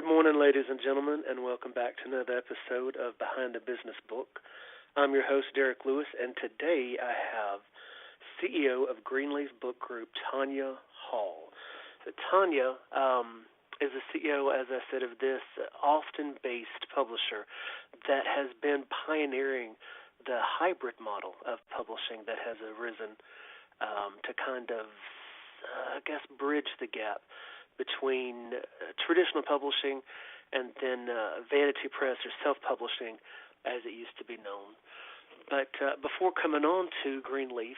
Good morning, ladies and gentlemen, and welcome back to another episode of Behind the Business Book. I'm your host, Derek Lewis, and today I have CEO of Greenleaf Book Group, Tanya Hall. So Tanya is the CEO, as I said, of this Austin-based publisher that has been pioneering the hybrid model of publishing that has arisen to kind of, bridge the gap between traditional publishing and then vanity press or self-publishing as it used to be known. But before coming on to Greenleaf,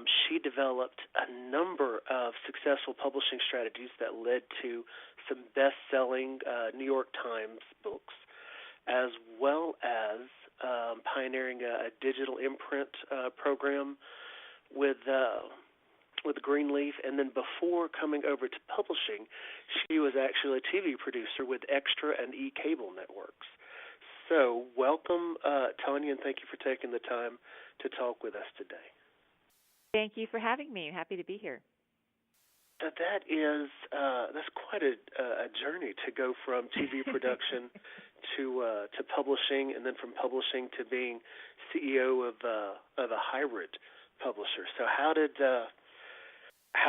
she developed a number of successful publishing strategies that led to some best-selling New York Times books, as well as pioneering a digital imprint program with Greenleaf, and then before coming over to publishing, she was actually a TV producer with Extra and E-Cable networks. So welcome, Tanya, and thank you for taking the time to talk with us today. Thank you for having me. I'm happy to be here. That's quite a journey to go from TV production to publishing, and then from publishing to being CEO of a hybrid publisher. So how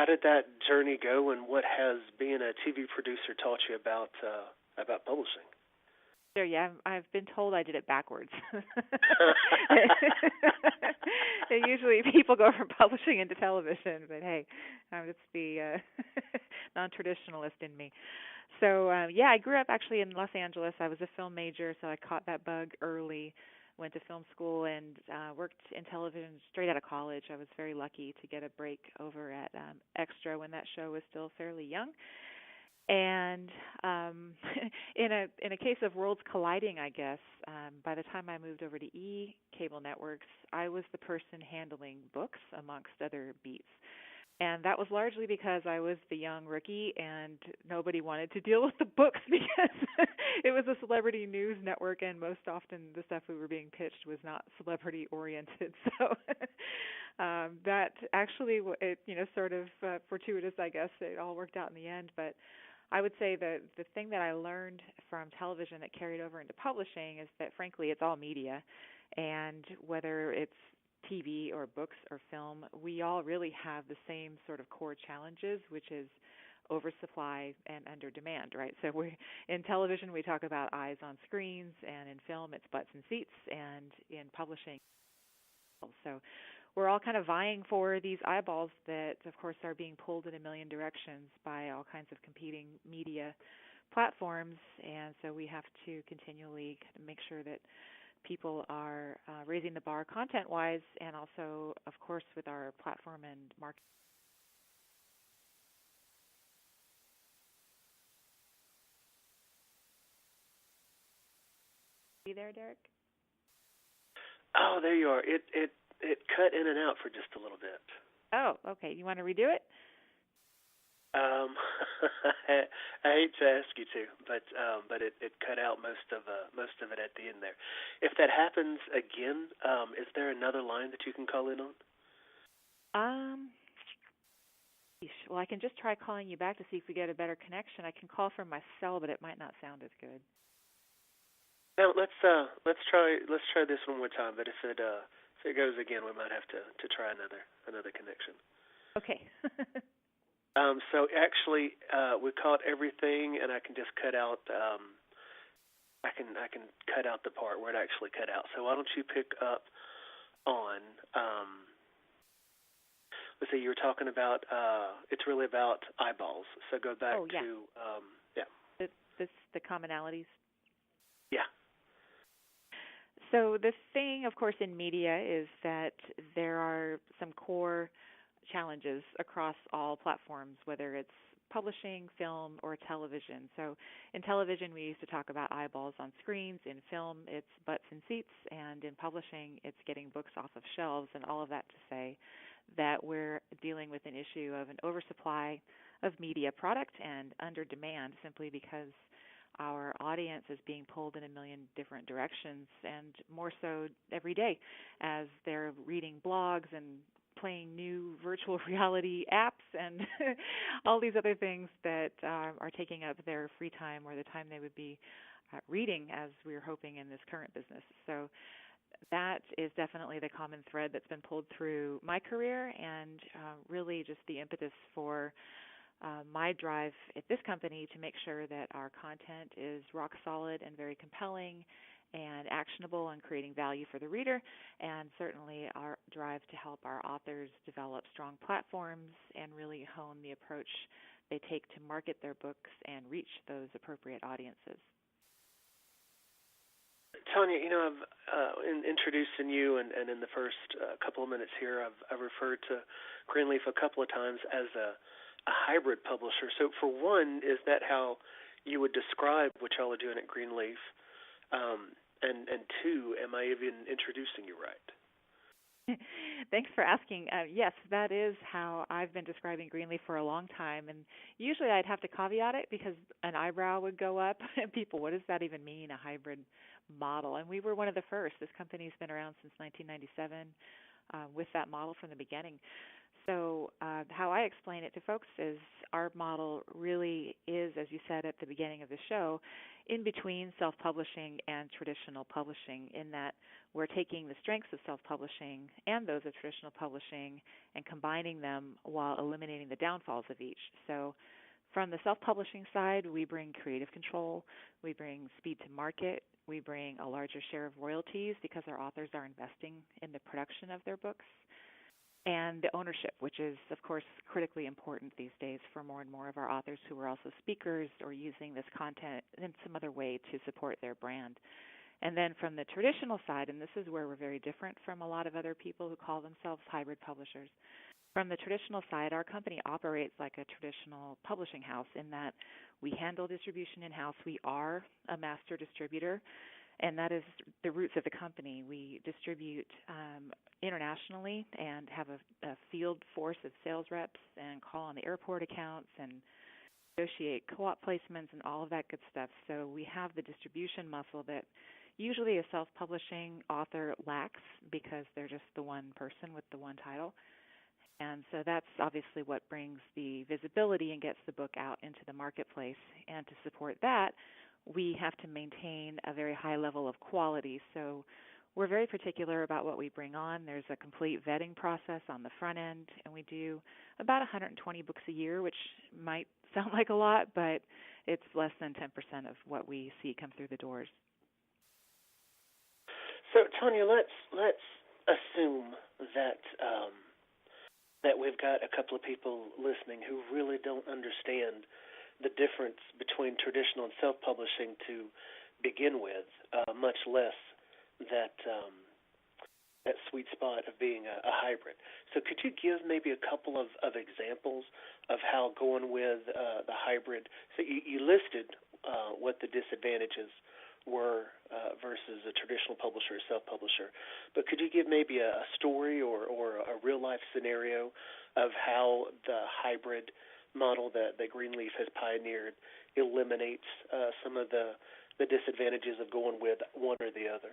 did that journey go, and what has being a TV producer taught you about publishing? Sure, yeah, I've been told I did it backwards. Usually people go from publishing into television, but hey, that's the non-traditionalist in me. So, I grew up actually in Los Angeles. I was a film major, so I caught that bug early. Went to film school and worked in television straight out of college. I was very lucky to get a break over at Extra when that show was still fairly young. And in a case of worlds colliding, I guess, by the time I moved over to E-Cable networks, I was the person handling books amongst other beats. And that was largely because I was the young rookie and nobody wanted to deal with the books because it was a celebrity news network, and most often the stuff we were being pitched was not celebrity oriented. So that actually, sort of fortuitous, I guess. It all worked out in the end. But I would say that the thing that I learned from television that carried over into publishing is that, frankly, it's all media. And whether it's TV or books or film, we all really have the same sort of core challenges, which is oversupply and under demand, right? So in television, we talk about eyes on screens, and in film, it's butts and seats, and in publishing. So we're all kind of vying for these eyeballs that, of course, are being pulled in a million directions by all kinds of competing media platforms, and so we have to continually make sure that people are raising the bar content-wise, and also, of course, with our platform and market. Are you there, Derek? Oh, there you are. It cut in and out for just a little bit. Oh, okay. You want to redo it? I hate to ask you to, but it cut out most of it at the end there. If that happens again, is there another line that you can call in on? Well, I can just try calling you back to see if we get a better connection. I can call from my cell, but it might not sound as good. Now let's try this one more time. But if it goes again, we might have to try another connection. Okay. So actually, we caught everything, and I can just cut out. I can cut out the part where it actually cut out. So why don't you pick up on? Let's see. You were talking about. It's really about eyeballs. So go back to. The commonalities. Yeah. So the thing, of course, in media is that there are some core challenges across all platforms, whether it's publishing, film, or television. So in television, we used to talk about eyeballs on screens. In film, it's butts and seats. And in publishing, it's getting books off of shelves, and all of that to say that we're dealing with an issue of an oversupply of media product and under demand, simply because our audience is being pulled in a million different directions, and more so every day as they're reading blogs and playing new virtual reality apps and all these other things that are taking up their free time or the time they would be reading, as we're hoping in this current business. So that is definitely the common thread that's been pulled through my career, and really just the impetus for my drive at this company to make sure that our content is rock solid and very compelling and actionable and creating value for the reader, and certainly our drive to help our authors develop strong platforms and really hone the approach they take to market their books and reach those appropriate audiences. Tanya, I've introducing you, and in the first couple of minutes here, I've referred to Greenleaf a couple of times as a hybrid publisher. So, for one, is that how you would describe what y'all are doing at Greenleaf? And two, am I even introducing you right? Thanks for asking. Yes, that is how I've been describing Greenleaf for a long time. And usually I'd have to caveat it because an eyebrow would go up. And people, what does that even mean, a hybrid model? And we were one of the first. This company's been around since 1997 with that model from the beginning. So how I explain it to folks is our model really is, as you said at the beginning of the show, in between self-publishing and traditional publishing, in that we're taking the strengths of self-publishing and those of traditional publishing and combining them while eliminating the downfalls of each. So from the self-publishing side, we bring creative control, we bring speed to market, we bring a larger share of royalties because our authors are investing in the production of their books, and the ownership, which is, of course, critically important these days for more and more of our authors who are also speakers or using this content in some other way to support their brand. And then from the traditional side, and this is where we're very different from a lot of other people who call themselves hybrid publishers, from the traditional side, our company operates like a traditional publishing house in that we handle distribution in-house. We are a master distributor, and that is the roots of the company. We distribute internationally and have a field force of sales reps and call on the airport accounts and negotiate co-op placements and all of that good stuff. So we have the distribution muscle that usually a self-publishing author lacks because they're just the one person with the one title. And so that's obviously what brings the visibility and gets the book out into the marketplace. And to support that, we have to maintain a very high level of quality. So we're very particular about what we bring on. There's a complete vetting process on the front end, and we do about 120 books a year, which might sound like a lot, but it's less than 10% of what we see come through the doors. So, Tanya, let's assume that that we've got a couple of people listening who really don't understand the difference between traditional and self-publishing to begin with, much less that sweet spot of being a hybrid. So could you give maybe a couple of examples of how going with the hybrid, so you listed what the disadvantages were versus a traditional publisher or self-publisher, but could you give maybe a story or a real-life scenario of how the hybrid model that Greenleaf has pioneered eliminates some of the disadvantages of going with one or the other?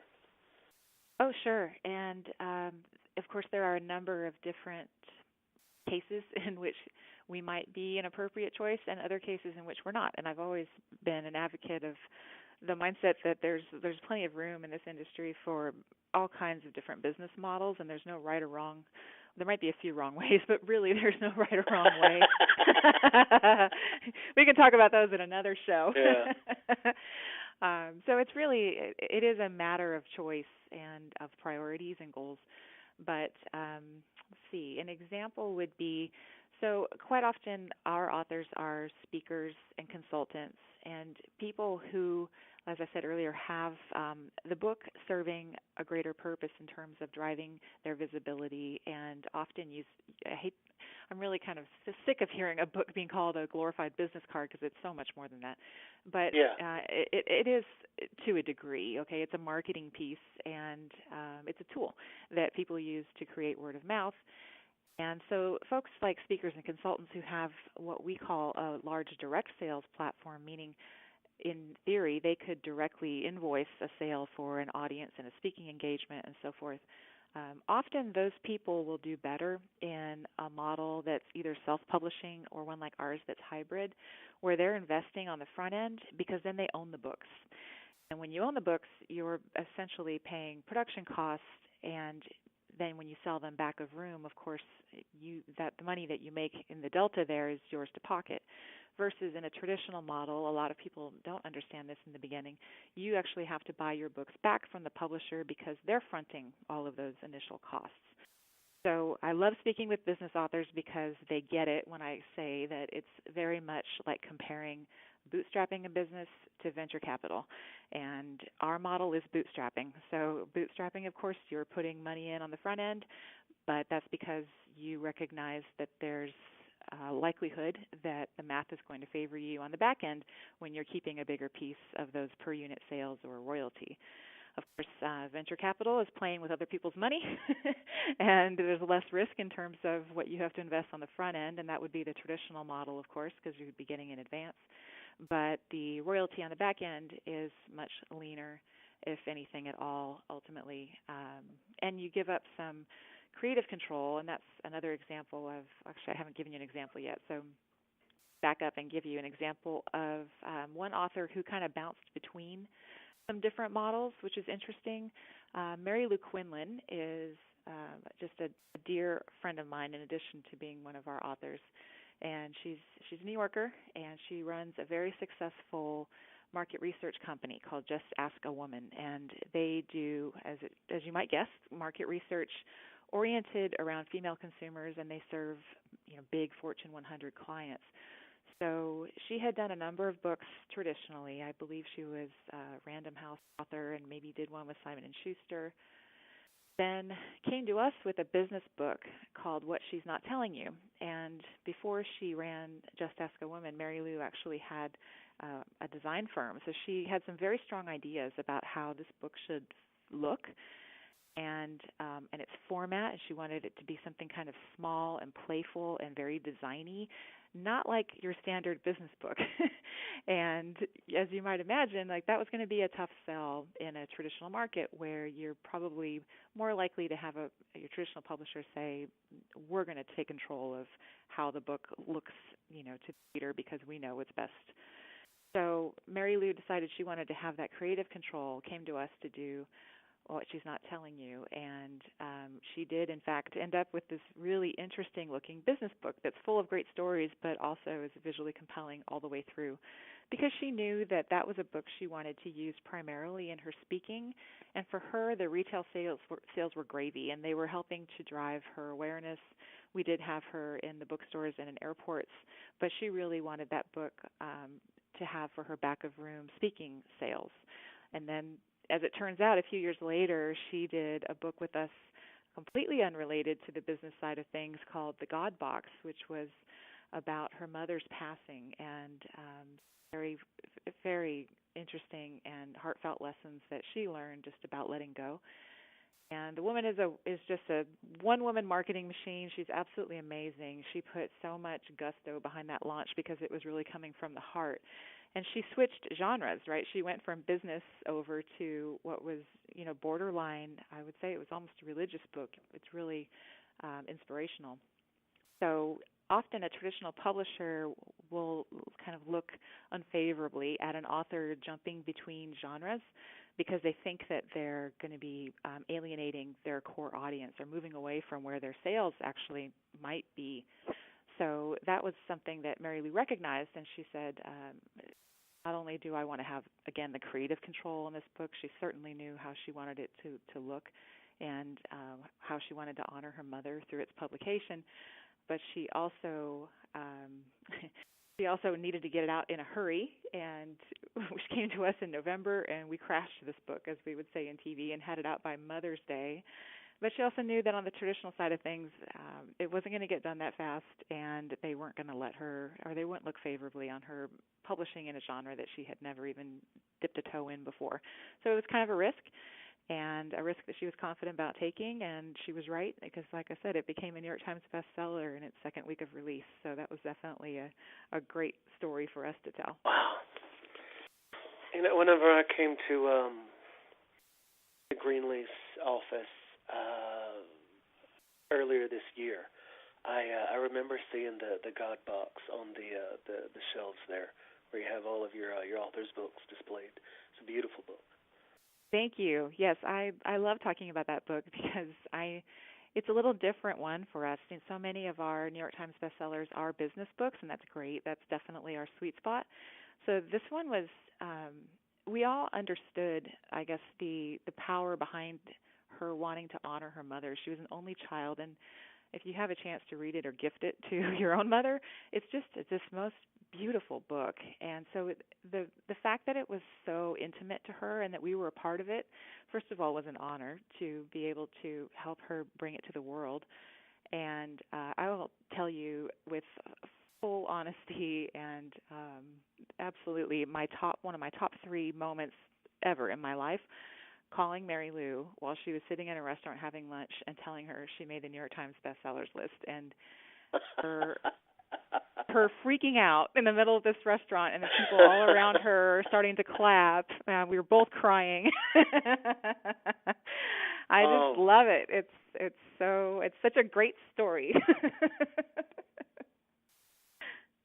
Oh, sure. And, of course, there are a number of different cases in which we might be an appropriate choice and other cases in which we're not. And I've always been an advocate of the mindset that there's plenty of room in this industry for all kinds of different business models, and there's no right or wrong. There might be a few wrong ways, but really there's no right or wrong way. We can talk about those in another show. Yeah. So it is a matter of choice and of priorities and goals. But let's see, an example would be, so quite often our authors are speakers and consultants and people who, as I said earlier, have the book serving a greater purpose in terms of driving their visibility, and often I'm really kind of sick of hearing a book being called a glorified business card because it's so much more than that. But yeah. It is to a degree, okay? It's a marketing piece, and it's a tool that people use to create word of mouth. And so folks like speakers and consultants who have what we call a large direct sales platform, meaning in theory they could directly invoice a sale for an audience and a speaking engagement and so forth, Often those people will do better in a model that's either self-publishing or one like ours that's hybrid, where they're investing on the front end because then they own the books. And when you own the books, you're essentially paying production costs, and then when you sell them back of room, of course, the money that you make in the delta there is yours to pocket. Versus in a traditional model, a lot of people don't understand this in the beginning. You actually have to buy your books back from the publisher because they're fronting all of those initial costs. So I love speaking with business authors because they get it when I say that it's very much like comparing bootstrapping a business to venture capital. And our model is bootstrapping. So bootstrapping, of course, you're putting money in on the front end, but that's because you recognize that there's likelihood that the math is going to favor you on the back end when you're keeping a bigger piece of those per unit sales or royalty. Of course, venture capital is playing with other people's money, and there's less risk in terms of what you have to invest on the front end, and that would be the traditional model, of course, because you would be getting in advance. But the royalty on the back end is much leaner, if anything at all, ultimately. And you give up some creative control, and that's another example of, actually I haven't given you an example yet, so back up and give you an example of one author who kind of bounced between some different models, which is interesting. Mary Lou Quinlan is just a dear friend of mine in addition to being one of our authors, and she's a New Yorker, and she runs a very successful market research company called Just Ask a Woman, and they do, as you might guess, market research oriented around female consumers, and they serve big Fortune 100 clients. So she had done a number of books traditionally. I believe she was a Random House author and maybe did one with Simon & Schuster. Then came to us with a business book called What She's Not Telling You. And before she ran Just Ask a Woman, Mary Lou actually had a design firm. So she had some very strong ideas about how this book should look and its format, and she wanted it to be something kind of small and playful and very designy, not like your standard business book. And as you might imagine, like that was going to be a tough sell in a traditional market where you're probably more likely to have your traditional publisher say, we're going to take control of how the book looks, to the reader because we know what's best. So Mary Lou decided she wanted to have that creative control, came to us to do What She's Not Telling You, and she did, in fact, end up with this really interesting-looking business book that's full of great stories, but also is visually compelling all the way through, because she knew that that was a book she wanted to use primarily in her speaking, and for her, the retail sales were gravy, and they were helping to drive her awareness. We did have her in the bookstores and in airports, but she really wanted that book to have for her back-of-room speaking sales. And then as it turns out, a few years later, she did a book with us completely unrelated to the business side of things called The God Box, which was about her mother's passing and very, very interesting and heartfelt lessons that she learned just about letting go. And the woman is just a one-woman marketing machine. She's absolutely amazing. She put so much gusto behind that launch because it was really coming from the heart. And she switched genres, right? She went from business over to what was, borderline. I would say it was almost a religious book. It's really inspirational. So often a traditional publisher will kind of look unfavorably at an author jumping between genres because they think that they're going to be alienating their core audience or moving away from where their sales actually might be. So that was something that Mary Lou recognized, and she said, not only do I want to have, again, the creative control in this book, she certainly knew how she wanted it to look and how she wanted to honor her mother through its publication, but she also needed to get it out in a hurry, and which came to us in November, and we crashed this book, as we would say in TV, and had it out by Mother's Day. But she also knew that on the traditional side of things, it wasn't going to get done that fast, and they weren't going to let her, or they wouldn't look favorably on her publishing in a genre that she had never even dipped a toe in before. So it was kind of a risk, and a risk that she was confident about taking, and she was right, because like I said, it became a New York Times bestseller in its second week of release. So that was definitely a great story for us to tell. Wow. Whenever I came to the Greenleaf's office, earlier this year. I remember seeing the God box on the shelves there, where you have all of your author's books displayed. It's a beautiful book. Thank you. Yes, I love talking about that book because I it's a little different one for us. And so many of our New York Times bestsellers are business books, and that's great. That's definitely our sweet spot. So this one was we all understood, I guess, the power behind her wanting to honor her mother. She was an only child, and if you have a chance to read it or gift it to your own mother, it's this most beautiful book. And so the fact that it was so intimate to her and that we were a part of it, first of all, was an honor to be able to help her bring it to the world. And I will tell you with full honesty and absolutely one of my top three moments ever in my life, calling Mary Lou while she was sitting in a restaurant having lunch and telling her she made the New York Times bestsellers list, and her her freaking out in the middle of this restaurant and the people all around her starting to clap. We were both crying. I just love it. It's such a great story.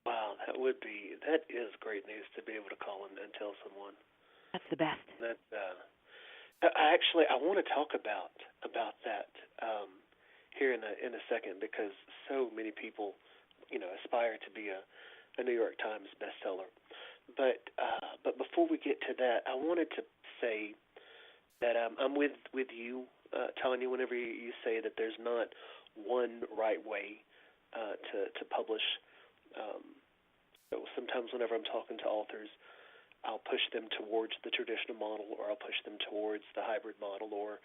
Wow, that is great news to be able to call and tell someone. That's the best. That I want to talk about that here in a second, because so many people, aspire to be a New York Times bestseller. But before we get to that, I wanted to say that I'm with you, Tanya, whenever you say that there's not one right way to publish. So sometimes whenever I'm talking to authors, I'll push them towards the traditional model, or I'll push them towards the hybrid model, or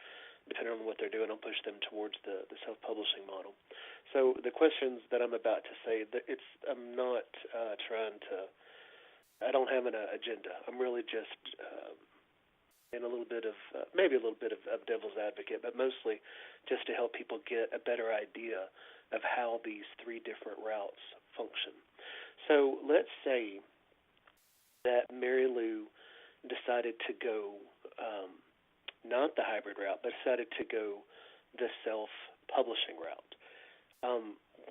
depending on what they're doing, I'll push them towards the self-publishing model. So the questions that I'm about to say, I'm not trying to. I don't have an agenda. I'm really just in a little bit of maybe a little bit of devil's advocate, but mostly just to help people get a better idea of how these three different routes function. So let's say that Mary Lou decided to go not the hybrid route, but decided to go the self-publishing route.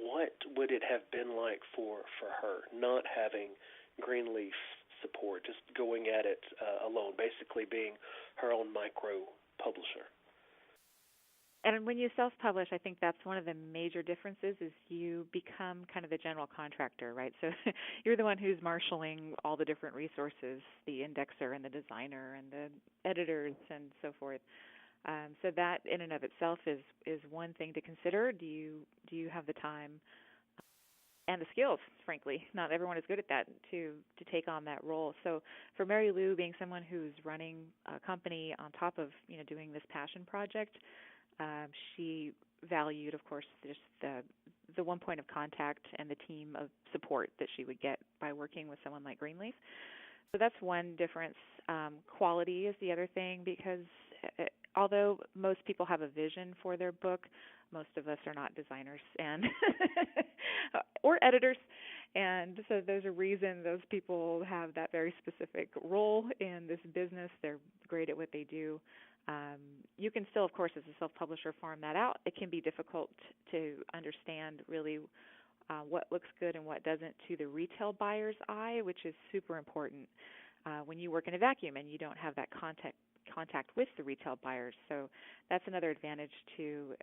What would it have been like for her, not having Greenleaf support, just going at it alone, basically being her own micro publisher? And when you self-publish, I think that's one of the major differences is you become kind of the general contractor, right? So you're the one who's marshaling all the different resources, the indexer and the designer and the editors and so forth. So that in and of itself is one thing to consider. Do you have the time and the skills, frankly? Not everyone is good at that, to take on that role. So for Mary Lou, being someone who's running a company on top of doing this passion project, she valued, of course, just the one point of contact and the team of support that she would get by working with someone like Greenleaf. So that's one difference. Quality is the other thing, because although most people have a vision for their book, most of us are not designers and or editors. And so there's a reason those people have that very specific role in this business. They're great at what they do. You can still, of course, as a self-publisher, farm that out. It can be difficult to understand really what looks good and what doesn't to the retail buyer's eye, which is super important when you work in a vacuum and you don't have that contact with the retail buyers. So that's another advantage to,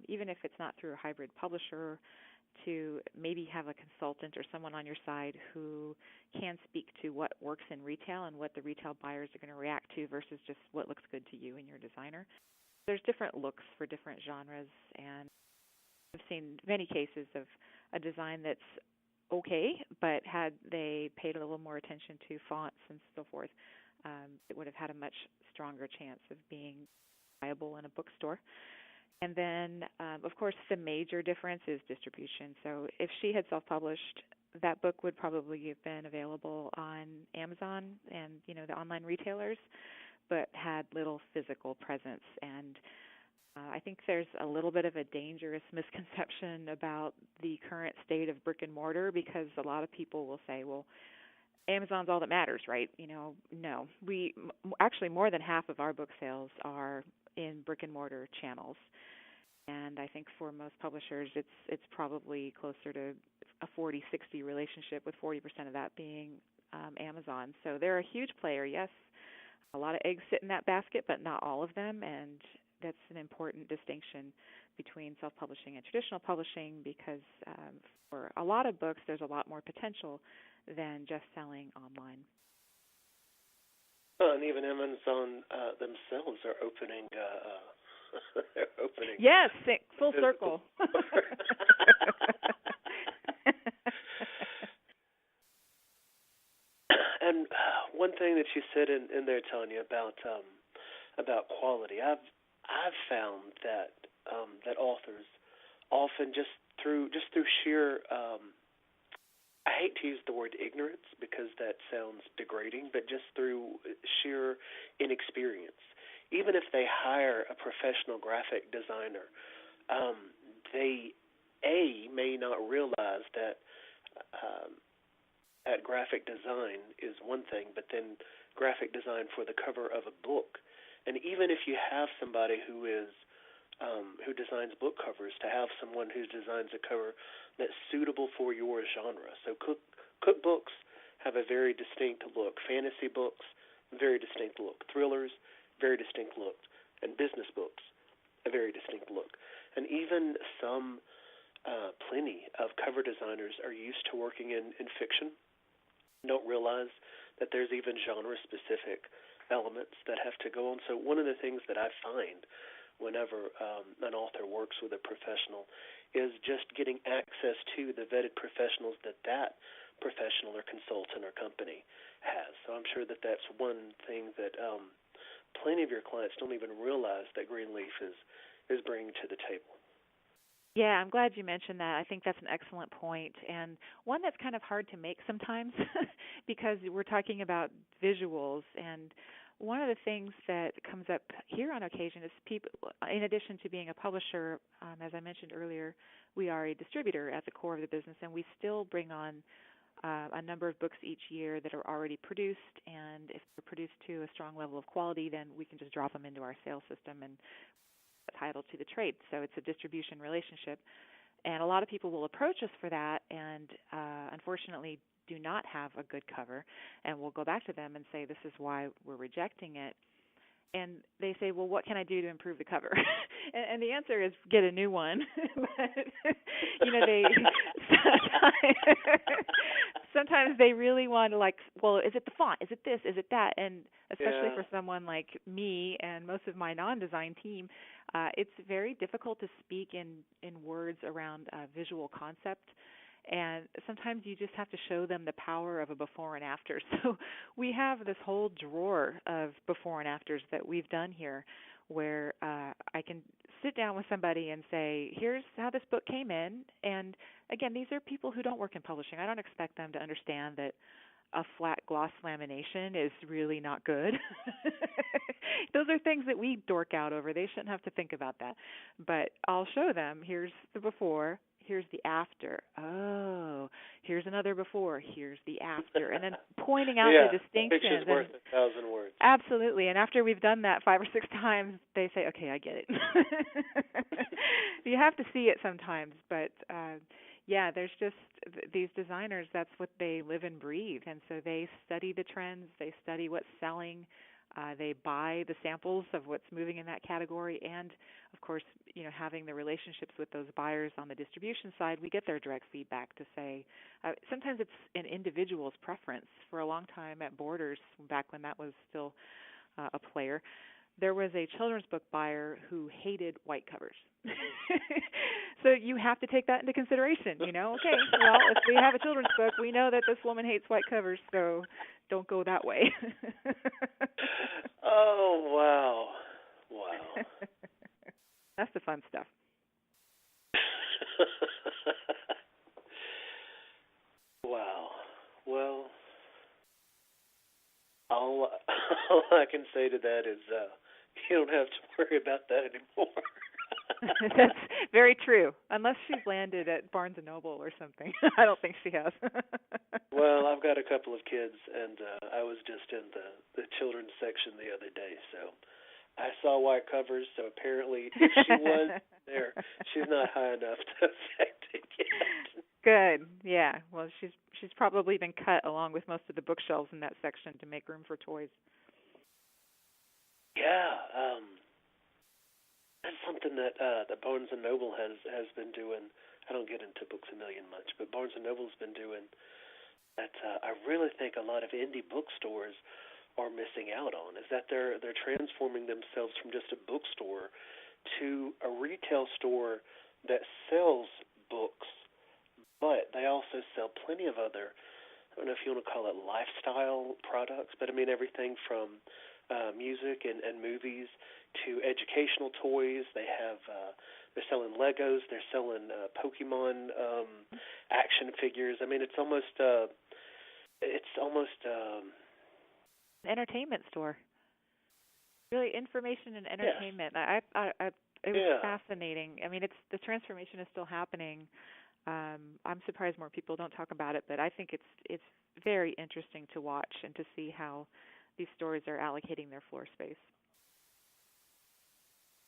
even if it's not through a hybrid publisher, to maybe have a consultant or someone on your side who can speak to what works in retail and what the retail buyers are going to react to versus just what looks good to you and your designer. There's different looks for different genres, and I've seen many cases of a design that's okay, but had they paid a little more attention to fonts and so forth, it would have had a much stronger chance of being viable in a bookstore. And then, of course, the major difference is distribution. So if she had self-published, that book would probably have been available on Amazon and, the online retailers, but had little physical presence. And I think there's a little bit of a dangerous misconception about the current state of brick and mortar, because a lot of people will say, well, Amazon's all that matters, right? No. Actually, more than half of our book sales are in brick and mortar channels. And I think for most publishers, it's probably closer to a 40-60 relationship, with 40% of that being Amazon. So they're a huge player, yes. A lot of eggs sit in that basket, but not all of them, and that's an important distinction between self-publishing and traditional publishing, because for a lot of books, there's a lot more potential than just selling online. Well, and even Amazon themselves are opening. They're opening. Yes, full circle. And one thing that you said in there, Tanya, about quality, I've found that that authors often just through sheer I hate to use the word ignorance because that sounds degrading, but just through sheer inexperience, even if they hire a professional graphic designer, they may not realize that that graphic design is one thing, but then graphic design for the cover of a book, and even if you have somebody who designs book covers, to have someone who designs a cover that's suitable for your genre. So cookbooks have a very distinct look. Fantasy books, very distinct look. Thrillers, very distinct look. And business books, a very distinct look. And even plenty of cover designers are used to working in fiction, don't realize that there's even genre-specific elements that have to go on. So one of the things that I find whenever an author works with a professional is just getting access to the vetted professionals that professional or consultant or company has. So I'm sure that that's one thing that plenty of your clients don't even realize that Greenleaf is bringing to the table. Yeah, I'm glad you mentioned that. I think that's an excellent point, and one that's kind of hard to make sometimes because we're talking about visuals. And one of the things that comes up here on occasion is people, in addition to being a publisher, as I mentioned earlier, we are a distributor at the core of the business, and we still bring on a number of books each year that are already produced, and if they're produced to a strong level of quality, then we can just drop them into our sales system and title to the trade. So it's a distribution relationship, and a lot of people will approach us for that, and unfortunately do not have a good cover, and we'll go back to them and say, this is why we're rejecting it. And they say, well, what can I do to improve the cover? and the answer is get a new one. But, they sometimes they really want to, well, is it the font? Is it this? Is it that? And especially for someone like me and most of my non-design team, it's very difficult to speak in words around visual concept. And sometimes you just have to show them the power of a before and after. So we have this whole drawer of before and afters that we've done here where I can sit down with somebody and say, here's how this book came in. And again, these are people who don't work in publishing. I don't expect them to understand that a flat gloss lamination is really not good. Those are things that we dork out over. They shouldn't have to think about that. But I'll show them, here's the before, here's the after. Oh, here's another before, here's the after. And then pointing out the distinctions. Picture's worth 1,000 words. Absolutely. And after we've done that 5 or 6 times, they say, okay, I get it. You have to see it sometimes. But, there's just these designers, that's what they live and breathe. And so they study the trends. They study what's selling. They buy the samples of what's moving in that category, and of course, having the relationships with those buyers on the distribution side, we get their direct feedback to say, sometimes it's an individual's preference. For a long time at Borders, back when that was still a player, there was a children's book buyer who hated white covers. So you have to take that into consideration, Okay, well, if we have a children's book, we know that this woman hates white covers, so don't go that way. Oh, wow. Wow. That's the fun stuff. Wow. Well, all I can say to that is you don't have to worry about that anymore. That's very true. Unless she's landed at Barnes & Noble or something. I don't think she has. Well, I've got a couple of kids, and I was just in the children's section the other day, so I saw white covers, so apparently, if she was there, she's not high enough to affect it yet. Good. Yeah. Well, she's probably been cut along with most of the bookshelves in that section to make room for toys. Yeah, that's something that Barnes and Noble has been doing. I don't get into Books a Million much, but Barnes and Noble's been doing that. I really think a lot of indie bookstores are missing out on is that they're transforming themselves from just a bookstore to a retail store that sells books, but they also sell plenty of other, I don't know if you want to call it lifestyle products, but I mean everything from music and movies to educational toys. They're selling Legos. They're selling Pokemon action figures. I mean, it's almost Entertainment store. Really, information and yes, entertainment. It was yeah, fascinating. I mean, it's the transformation is still happening. I'm surprised more people don't talk about it, but I think it's very interesting to watch and to see how these stores are allocating their floor space.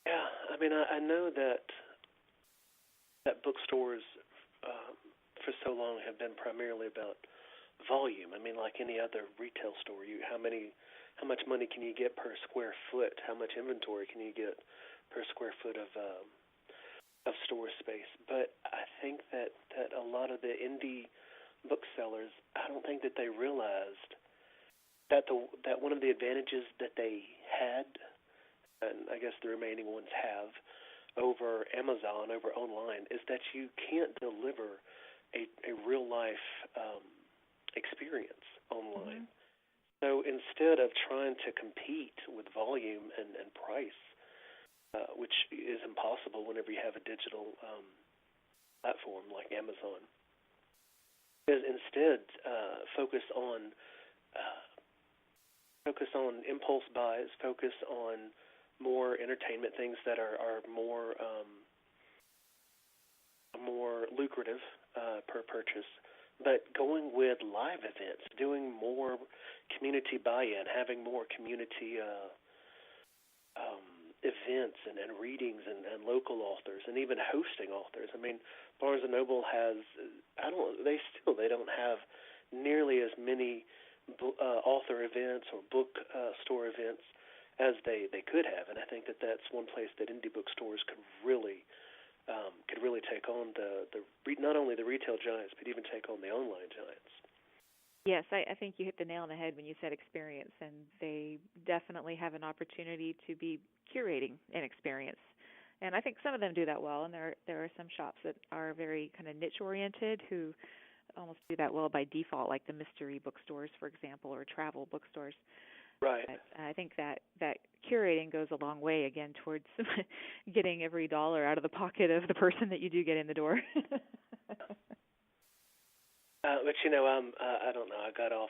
yeah. I mean, I know that bookstores for so long have been primarily about volume. I mean, like any other retail store, how much money can you get per square foot? How much inventory can you get per square foot of store space? But I think that a lot of the indie booksellers, I don't think that they realized that one of the advantages that they had, and I guess the remaining ones have, over Amazon, over online, is that you can't deliver a real life experience online. Mhm. So instead of trying to compete with volume and price, which is impossible whenever you have a digital platform like Amazon, is instead uh, focus on impulse buys, focus on more entertainment things that are more lucrative per purchase, but going with live events, doing more community buy-in, having more community events and readings and local authors, and even hosting authors. I mean, Barnes and Noble has I don't they don't have nearly as many author events or book store events as they could have, and I think that that's one place that indie bookstores could really take on not only the retail giants but even take on the online giants. Yes, I think you hit the nail on the head when you said experience, and they definitely have an opportunity to be curating an experience. And I think some of them do that well, and there are some shops that are very kind of niche oriented who almost do that well by default, like the mystery bookstores, for example, or travel bookstores. Right. But I think that curating goes a long way again towards getting every dollar out of the pocket of the person that you do get in the door. But I don't know. I got off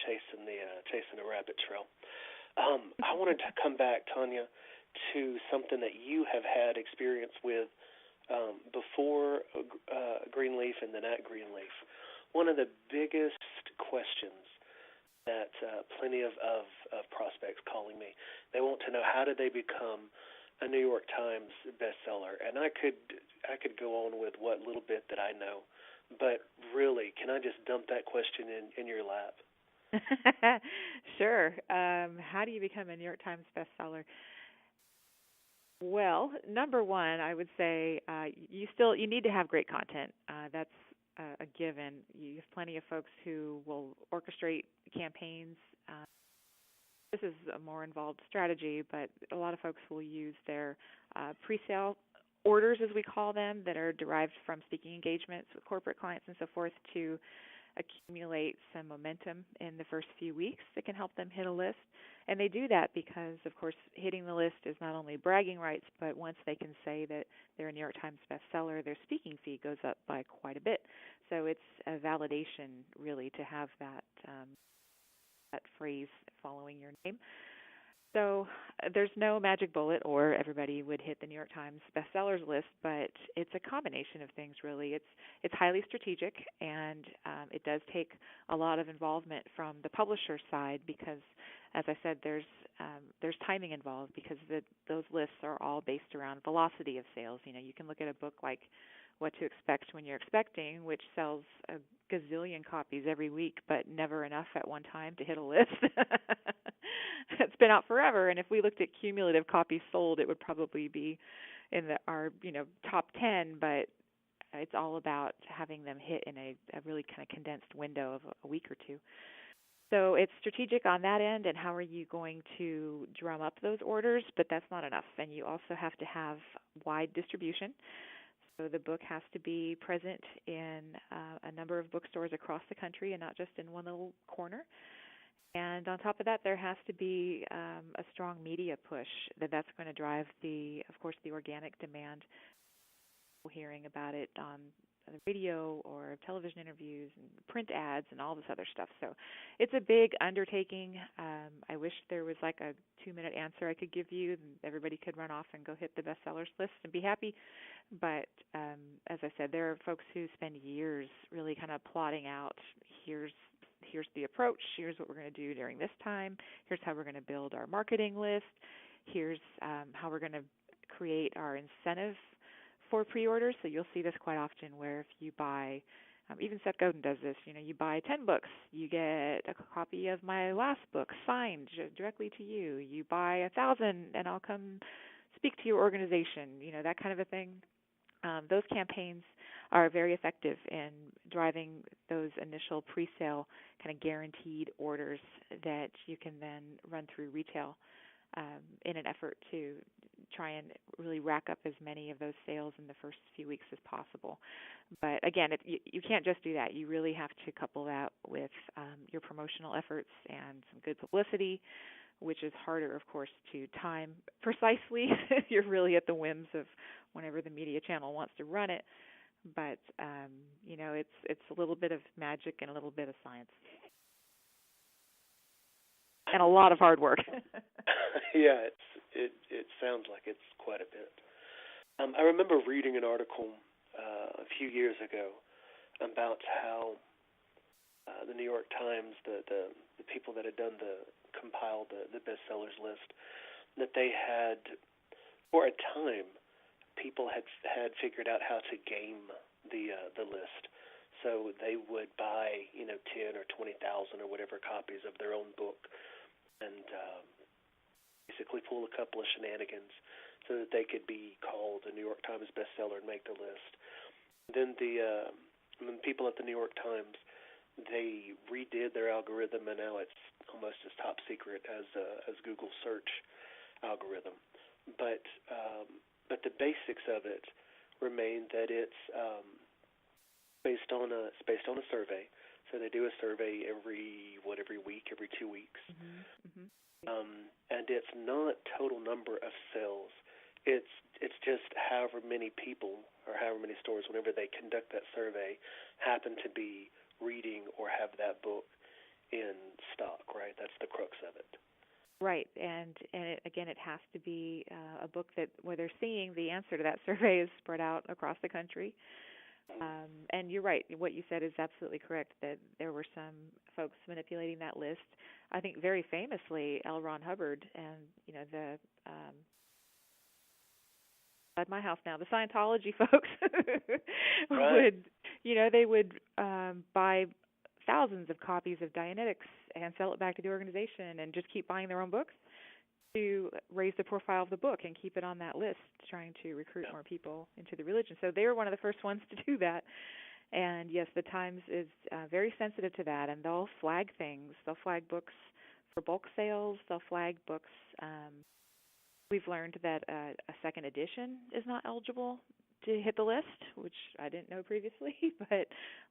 chasing the rabbit trail. I wanted to come back, Tanya, to something that you have had experience with before Greenleaf and then at Greenleaf. One of the biggest questions that plenty of prospects calling me, they want to know how did they become a New York Times bestseller, and I could go on with what little bit that I know, but really, can I just dump that question in your lap? Sure. How do you become a New York Times bestseller? Well, number one, I would say you need to have great content. That's a given. You have plenty of folks who will orchestrate campaigns. Uh, this is a more involved strategy, but a lot of folks will use their pre-sale orders, as we call them, that are derived from speaking engagements with corporate clients and so forth, to accumulate some momentum in the first few weeks that can help them hit a list. And they do that because, of course, hitting the list is not only bragging rights, but once they can say that they're a New York Times bestseller, their speaking fee goes up by quite a bit. So it's a validation, really, to have that phrase following your name. So there's no magic bullet, or everybody would hit the New York Times bestsellers list, but it's a combination of things. Really, it's highly strategic, and it does take a lot of involvement from the publisher side because, as I said, there's timing involved because those lists are all based around velocity of sales. You know, you can look at a book like What to Expect When You're Expecting, which sells a gazillion copies every week, but never enough at one time to hit a list. It's been out forever, and if we looked at cumulative copies sold, it would probably be in our top 10. But it's all about having them hit in a really kind of condensed window of a week or two. So it's strategic on that end, and how are you going to drum up those orders? But that's not enough, and you also have to have wide distribution. So the book has to be present in a number of bookstores across the country and not just in one little corner. And on top of that, there has to be a strong media push that's going to drive of course, the organic demand. Hearing about it on the radio or television interviews and print ads and all this other stuff. So it's a big undertaking. I wish there was like a 2-minute answer I could give you and everybody could run off and go hit the bestsellers list and be happy. But as I said, there are folks who spend years really kind of plotting out, here's the approach, here's what we're going to do during this time, here's how we're going to build our marketing list, here's how we're going to create our incentive for pre-orders. So you'll see this quite often where if you buy, even Seth Godin does this, you buy 10 books, you get a copy of my last book signed directly to you. You buy 1,000 and I'll come speak to your organization, that kind of a thing. Those campaigns are very effective in driving those initial pre-sale kind of guaranteed orders that you can then run through retail in an effort to try and really rack up as many of those sales in the first few weeks as possible. But again, you can't just do that. You really have to couple that with your promotional efforts and some good publicity, which is harder, of course, to time precisely. You're really at the whims of whenever the media channel wants to run it. But, it's a little bit of magic and a little bit of science. And a lot of hard work. Yeah, it sounds like it's quite a bit. I remember reading an article a few years ago about how the New York Times, the people that had compiled the bestsellers list, that they had, for a time, people had figured out how to game the list. So they would buy 10 or 20,000 or whatever copies of their own book, and basically pull a couple of shenanigans so that they could be called a New York Times bestseller and make the list. Then the people at the New York Times, they redid their algorithm, and now it's almost as top secret as Google search algorithm. But the basics of it remain that it's based on a survey. So they do a survey every week, every 2 weeks. Mm-hmm. And it's not total number of sales. It's just however many people or however many stores, whenever they conduct that survey, happen to be reading or have that book in stock, right? That's the crux of it. Right, and it has to be a book that where they're seeing the answer to that survey is spread out across the country. And you're right. What you said is absolutely correct, that there were some folks manipulating that list. I think very famously, L. Ron Hubbard and, the at my house now, the Scientology folks would buy thousands of copies of Dianetics and sell it back to the organization and just keep buying their own books to raise the profile of the book and keep it on that list, trying to recruit more people into the religion. So they were one of the first ones to do that. And yes, the Times is very sensitive to that, and they'll flag things. They'll flag books for bulk sales. They'll flag books. We've learned that a second edition is not eligible to hit the list, which I didn't know previously, but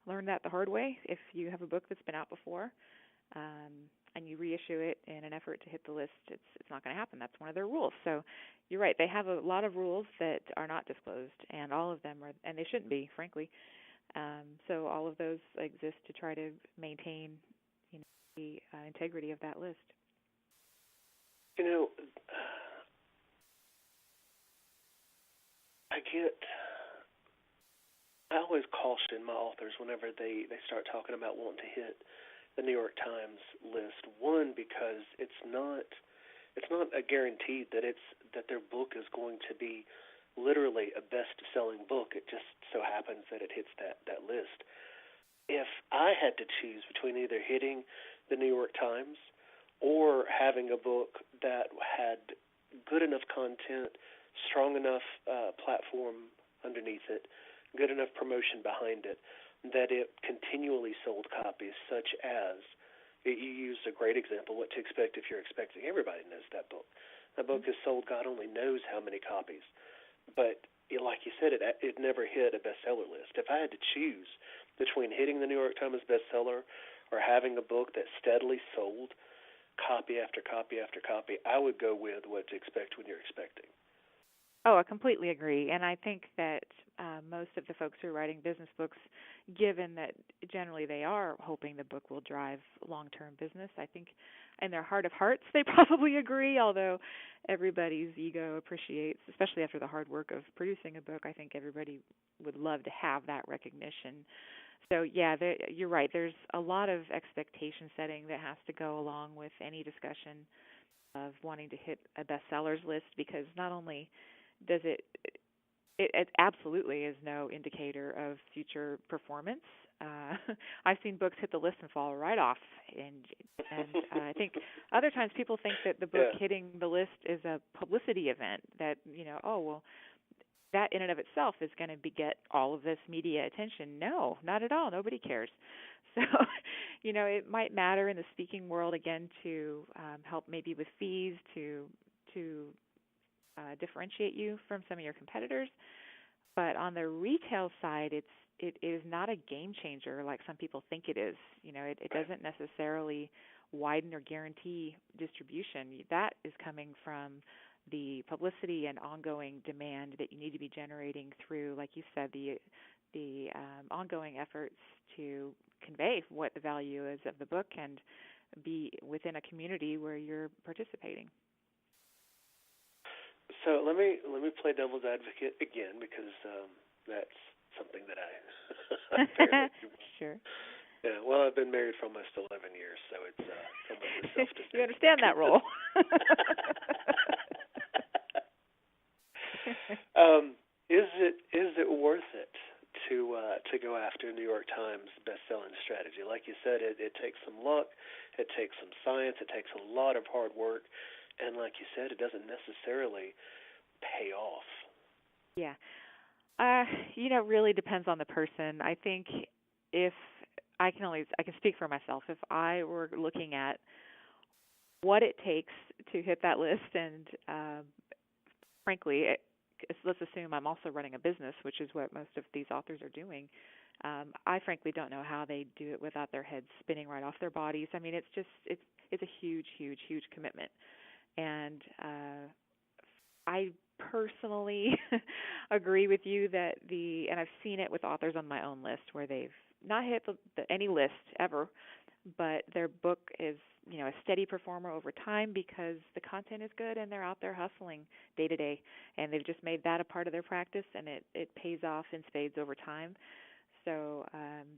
learned that the hard way. If you have a book that's been out before, and you reissue it in an effort to hit the list, it's not going to happen. That's one of their rules. So you're right. They have a lot of rules that are not disclosed, and all of them are, and they shouldn't be, frankly. So all of those exist to try to maintain, the integrity of that list. You know, I get. I always caution my authors whenever they start talking about wanting to hit the New York Times list. One, because it's not a guarantee that their book is going to be literally a best-selling book. It just so happens that it hits that list. If I had to choose between either hitting the New York Times or having a book that had good enough content, strong enough platform underneath it, good enough promotion behind it, that it continually sold copies, such as, you used a great example, What to Expect If You're Expecting. Everybody knows that book. That book has sold God only knows how many copies. But like you said, it never hit a bestseller list. If I had to choose between hitting the New York Times bestseller or having a book that steadily sold copy after copy after copy, I would go with What to Expect When You're Expecting. Oh, I completely agree. And I think that most of the folks who are writing business books, given that generally they are hoping the book will drive long-term business, I think in their heart of hearts they probably agree, although everybody's ego appreciates, especially after the hard work of producing a book, I think everybody would love to have that recognition. So, yeah, you're right. There's a lot of expectation setting that has to go along with any discussion of wanting to hit a bestsellers list, because not only does it absolutely is no indicator of future performance. I've seen books hit the list and fall right off, and I think other times people think that the book hitting the list is a publicity event, that, oh, well, that in and of itself is going to beget all of this media attention. No, not at all. Nobody cares. So, it might matter in the speaking world, again, to help maybe with fees, to differentiate you from some of your competitors. But on the retail side, it is not a game changer like some people think it is. It doesn't necessarily widen or guarantee distribution. That is coming from the publicity and ongoing demand that you need to be generating through, like you said, the ongoing efforts to convey what the value is of the book and be within a community where you're participating. So let me play devil's advocate again, because that's something that I Sure. Yeah, well, I've been married for almost 11 years, so it's almost self-defense. You understand that role. Is it worth it to go after a New York Times best-selling strategy? Like you said, it takes some luck, it takes some science, it takes a lot of hard work, and like you said, it doesn't necessarily pay off. Yeah. Really depends on the person. I think if I can speak for myself. If I were looking at what it takes to hit that list, and frankly, let's assume I'm also running a business, which is what most of these authors are doing. I frankly don't know how they do it without their heads spinning right off their bodies. I mean, it's a huge, huge, huge commitment, and I personally agree with you that and I've seen it with authors on my own list where they've not hit any list ever, but their book is, a steady performer over time because the content is good and they're out there hustling day to day, and they've just made that a part of their practice, and it pays off in spades over time. So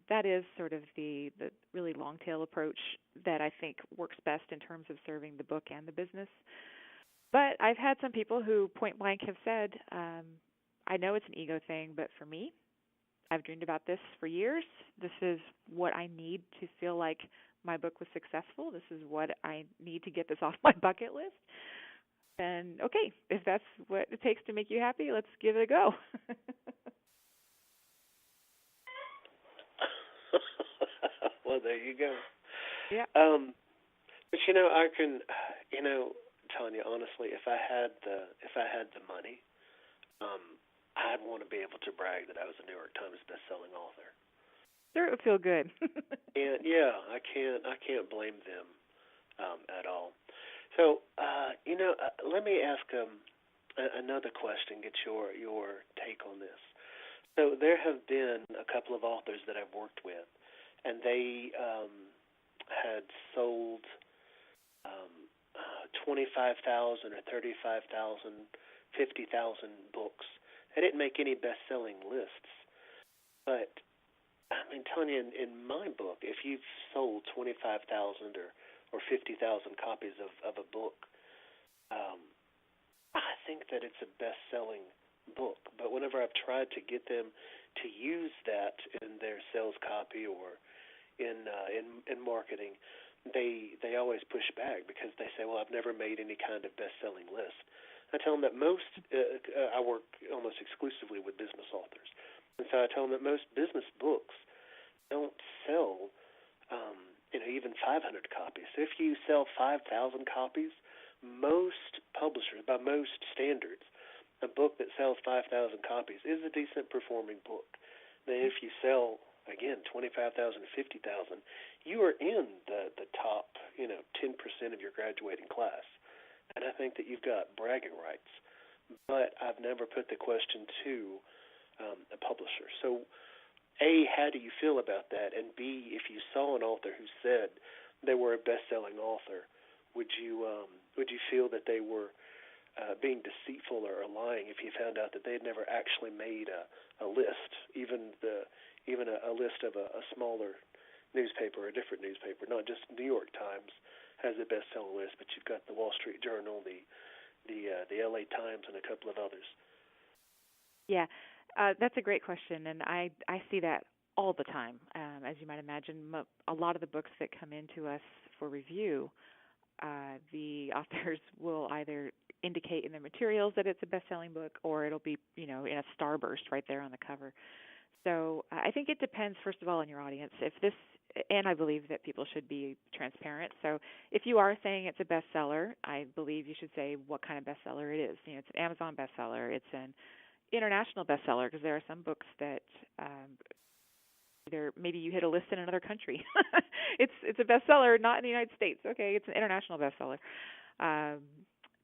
that is sort of the really long tail approach that I think works best in terms of serving the book and the business. But I've had some people who point blank have said, I know it's an ego thing, but for me, I've dreamed about this for years. This is what I need to feel like my book was successful. This is what I need to get this off my bucket list. And okay, if that's what it takes to make you happy, let's give it a go. Well, there you go. Yeah. But I can, Tanya, honestly, if I had the money, I'd want to be able to brag that I was a New York Times best-selling author. Sure, it would feel good. And yeah, I can't blame them at all. So, let me ask another question. Get your take on this. So there have been a couple of authors that I've worked with, and they had sold 25,000 or 35,000, 50,000 books. I didn't make any best-selling lists, but I mean, Tanya, in my book, if you've sold 25,000 or 50,000 copies of a book, um, I think that it's a best-selling book. But whenever I've tried to get them to use that in their sales copy or in marketing, they always push back because they say, "Well, I've never made any kind of best-selling list." I tell them that I work almost exclusively with business authors, and so I tell them that most business books don't sell, even 500 copies. So if you sell 5,000 copies, most publishers, by most standards, a book that sells 5,000 copies is a decent performing book. Now, if you sell, again, 25,000 to 50,000, you are in the top, 10% of your graduating class. And I think that you've got bragging rights. But I've never put the question to a publisher. So, A, how do you feel about that? And B, if you saw an author who said they were a best-selling author, would you feel that they were being deceitful or lying if you found out that they had never actually made a list, even a list of a smaller newspaper or a different newspaper, not just New York Times has a best-selling list, but you've got the Wall Street Journal, the LA Times, and a couple of others. Yeah, that's a great question, and I see that all the time. As you might imagine, a lot of the books that come into us for review, the authors will either indicate in their materials that it's a best-selling book, or it'll be, in a starburst right there on the cover. So I think it depends, first of all, on your audience. And I believe that people should be transparent. So if you are saying it's a bestseller, I believe you should say what kind of bestseller it is. It's an Amazon bestseller. It's an international bestseller, because there are some books that either maybe you hit a list in another country. It's a bestseller, not in the United States. Okay, it's an international bestseller.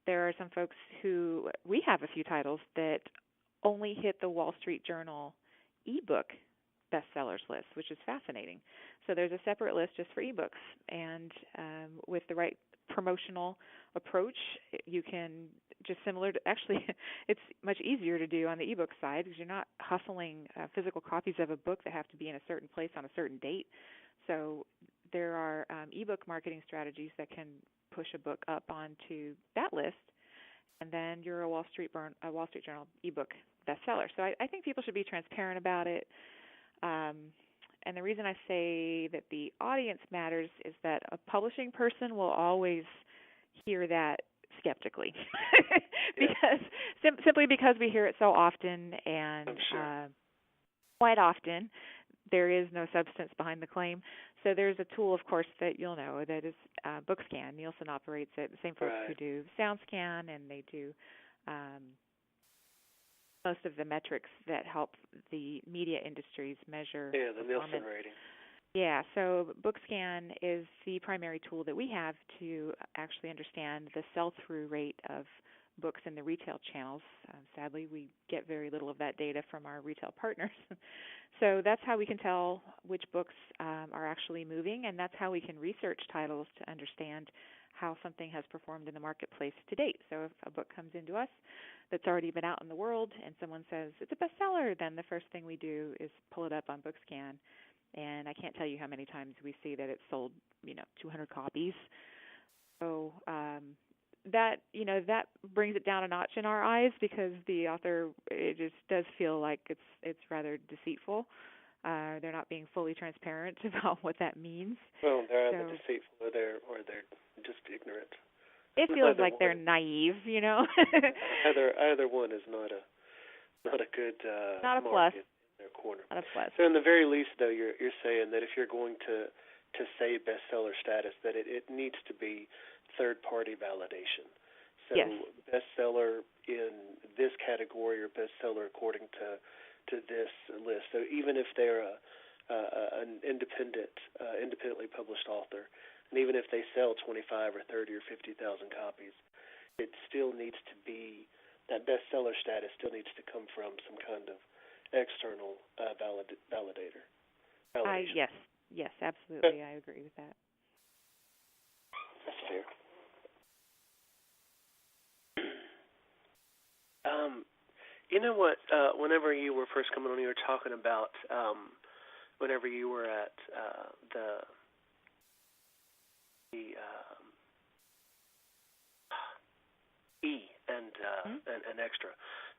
There are some folks we have a few titles that only hit the Wall Street Journal ebook bestsellers list, which is fascinating. So there's a separate list just for ebooks, and with the right promotional approach, you can actually, it's much easier to do on the ebook side because you're not hustling physical copies of a book that have to be in a certain place on a certain date. So there are ebook marketing strategies that can push a book up onto that list, and then you're a Wall Street Journal ebook bestseller. So I think people should be transparent about it. And the reason I say that the audience matters is that a publishing person will always hear that skeptically, simply because we hear it so often, and quite often there is no substance behind the claim. So there's a tool, of course, that you'll know that is BookScan. Nielsen operates it. The same folks who do SoundScan, and they do most of the metrics that help the media industries measure the Nielsen rating. Yeah, so BookScan is the primary tool that we have to actually understand the sell-through rate of books in the retail channels. Sadly, we get very little of that data from our retail partners. So that's how we can tell which books are actually moving, and that's how we can research titles to understand how something has performed in the marketplace to date. So if a book comes into us that's already been out in the world and someone says it's a bestseller, then the first thing we do is pull it up on BookScan. And I can't tell you how many times we see that it's sold, 200 copies. So that brings it down a notch in our eyes, because the author, it just does feel like it's rather deceitful. They're not being fully transparent about what that means. Well, they're either deceitful or they're just ignorant. It feels like they're naive, Either one is not a good not a plus. Their corner. Not a plus. So in the very least, though, you're saying that if you're going to say bestseller status, that it needs to be third-party validation. So yes. Bestseller in this category, or bestseller according to this list. So even if they're an independently published author, and even if they sell 25 or 30 or 50,000 copies, it still needs to be, that bestseller status still needs to come from some kind of external validator. Yes, absolutely. I agree with that. That's fair. Um, you know what? Whenever you were first coming on, you were talking about whenever you were at the E Hmm? and extra.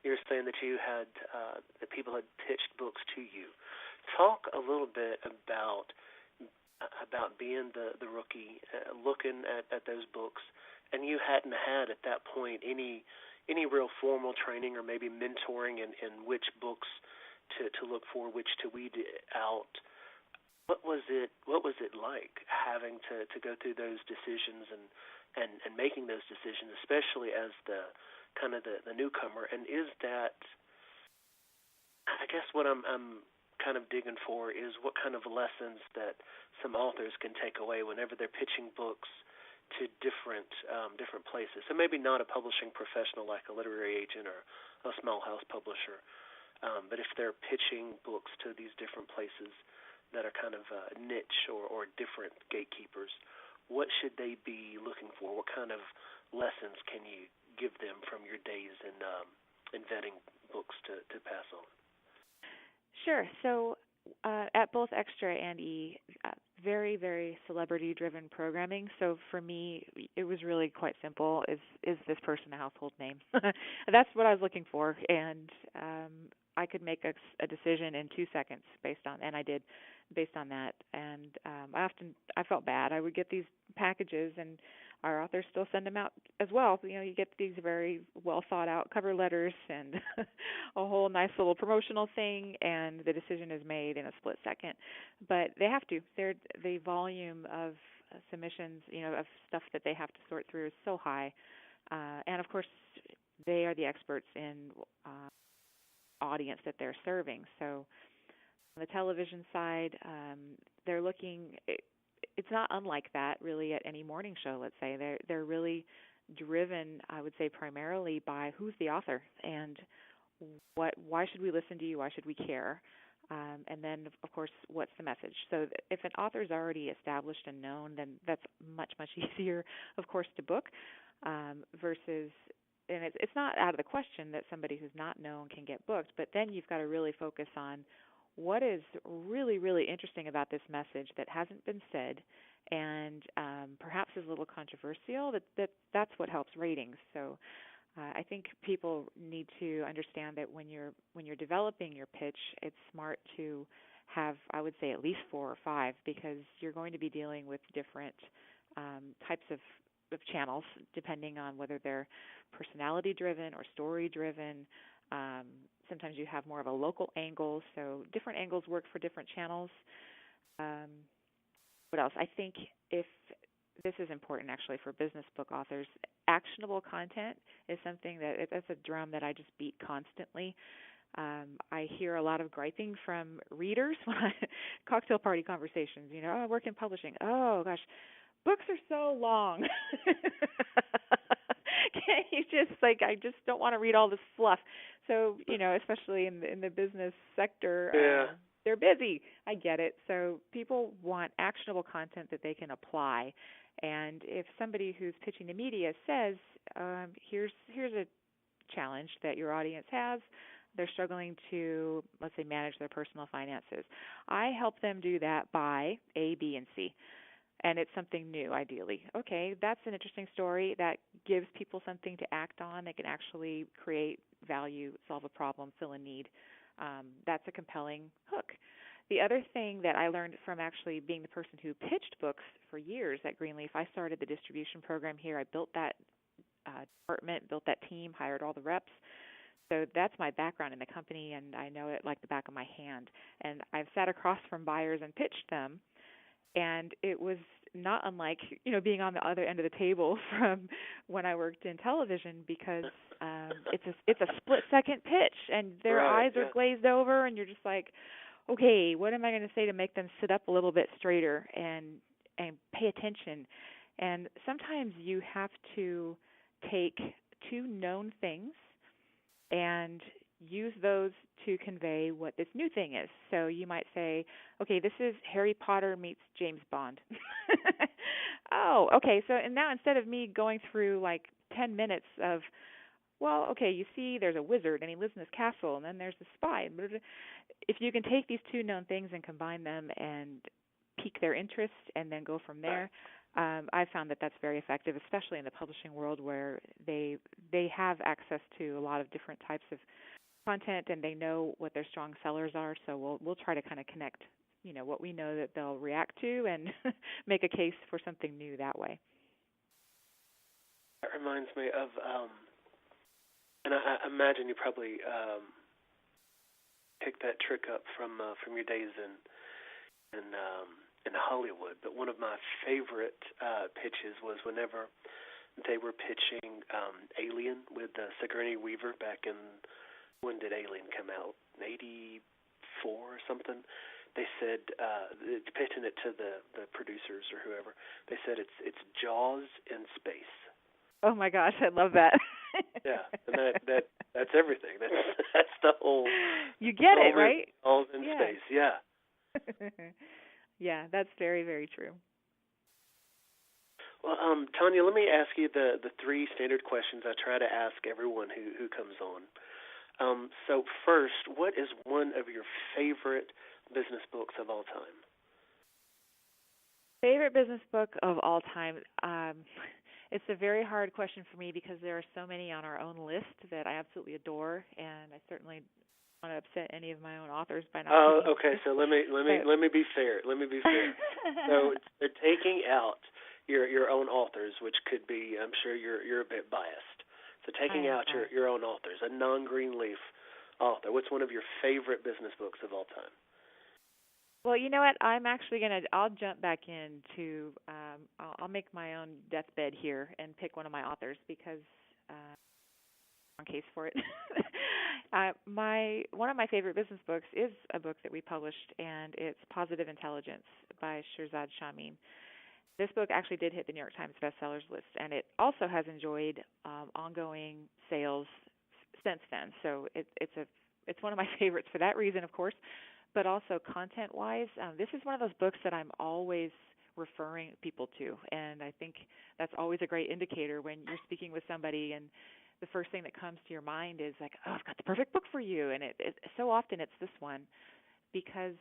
You were saying that you had that people had pitched books to you. Talk a little bit about being the rookie, looking at those books, and you hadn't had at that point any real formal training or maybe mentoring in which books to look for, which to weed out. What was it like having to go through those decisions and making those decisions, especially as the kind of the newcomer? And is that, I guess what I'm kind of digging for is what kind of lessons that some authors can take away whenever they're pitching books to different places. So maybe not a publishing professional like a literary agent or a small house publisher, but if they're pitching books to these different places that are kind of niche or different gatekeepers, what should they be looking for? What kind of lessons can you give them from your days in vetting books to pass on? Sure. So at both Extra and E, very, very celebrity-driven programming. So for me, it was really quite simple. Is this person a household name? That's what I was looking for, and I could make a decision in 2 seconds based on, and I did, based on that. And I felt bad. I would get these packages, and our authors still send them out as well. You know, you get these very well thought out cover letters and a whole nice little promotional thing, and the decision is made in a split second. But they have to. The volume of submissions, of stuff that they have to sort through is so high. And of course, they are the experts in audience that they're serving. So on the television side, they're looking. It's not unlike that really at any morning show. Let's say they're really driven, I would say, primarily by who's the author and why should we listen to you? Why should we care? And then, of course, what's the message? So if an author is already established and known, then that's much, much easier, of course, to book versus, and it's not out of the question that somebody who's not known can get booked, but then you've got to really focus on what is really, really interesting about this message that hasn't been said and perhaps is a little controversial. That's what helps ratings. So I think people need to understand that when you're developing your pitch, it's smart to have, I would say, at least 4 or 5, because you're going to be dealing with different types of channels depending on whether they're personality driven or story driven. Sometimes you have more of a local angle, so different angles work for different channels. What else? I think if this is important actually for business book authors, actionable content is something that's a drum that I just beat constantly. I hear a lot of griping from readers when cocktail party conversations, I work in publishing. Oh gosh, books are so long. Can you just I just don't want to read all this fluff. So, especially in the business sector, Yeah. they're busy. I get it. So people want actionable content that they can apply. And if somebody who's pitching to media says, here's a challenge that your audience has, they're struggling to, let's say, manage their personal finances. I help them do that by A, B, and C. And it's something new, ideally. Okay, that's an interesting story that gives people something to act on. They can actually create value, solve a problem, fill a need. That's a compelling hook. The other thing that I learned from actually being the person who pitched books for years at Greenleaf, I started the distribution program here. I built that department, built that team, hired all the reps. So that's my background in the company, and I know it like the back of my hand. And I've sat across from buyers and pitched them, and it was not unlike, being on the other end of the table from when I worked in television, because it's a split second pitch, and their Right. eyes are Yeah. glazed over, and you're just like, okay, what am I going to say to make them sit up a little bit straighter and pay attention? And sometimes you have to take 2 known things and use those to convey what this new thing is. So you might say, okay, this is Harry Potter meets James Bond. Oh, okay. So and now instead of me going through like 10 minutes of, well, okay, you see there's a wizard and he lives in this castle and then there's the spy. If you can take these two known things and combine them and pique their interest and then go from there, I've found that that's very effective, especially in the publishing world where they have access to a lot of different types of content and they know what their strong sellers are. So we'll try to kind of connect, what we know that they'll react to and make a case for something new that way. That reminds me of, and I imagine you probably picked that trick up from your days in Hollywood. But one of my favorite pitches was whenever they were pitching Alien with Sigourney Weaver back in, when did Alien come out? 84 or something. They said, pitching it to the producers or whoever, they said it's Jaws in space. Oh my gosh, I love that. Yeah, and that's everything. That's the whole. You get it, right? Jaws in space, yeah. Yeah, that's very, very true. Well, Tanya, let me ask you the three standard questions I try to ask everyone who comes on. So first, what is one of your favorite business books of all time? Favorite business book of all time? It's a very hard question for me because there are so many on our own list that I absolutely adore, and I certainly don't want to upset any of my own authors by not. Oh, okay. So let me be fair. So they're taking out your own authors, which could be, I'm sure you're a bit biased. So taking out your own authors, a non-Greenleaf author. What's one of your favorite business books of all time? Well, you know what? I'm actually I'll jump back into, I'll make my own deathbed here and pick one of my authors because on case for it. One of my favorite business books is a book that we published, and it's Positive Intelligence by Shirzad Shamim. This book actually did hit the New York Times bestsellers list, and it also has enjoyed ongoing sales since then. So it's one of my favorites for that reason, of course, but also content-wise. This is one of those books that I'm always referring people to, and I think that's always a great indicator when you're speaking with somebody and the first thing that comes to your mind is like, oh, I've got the perfect book for you, and it so often it's this one because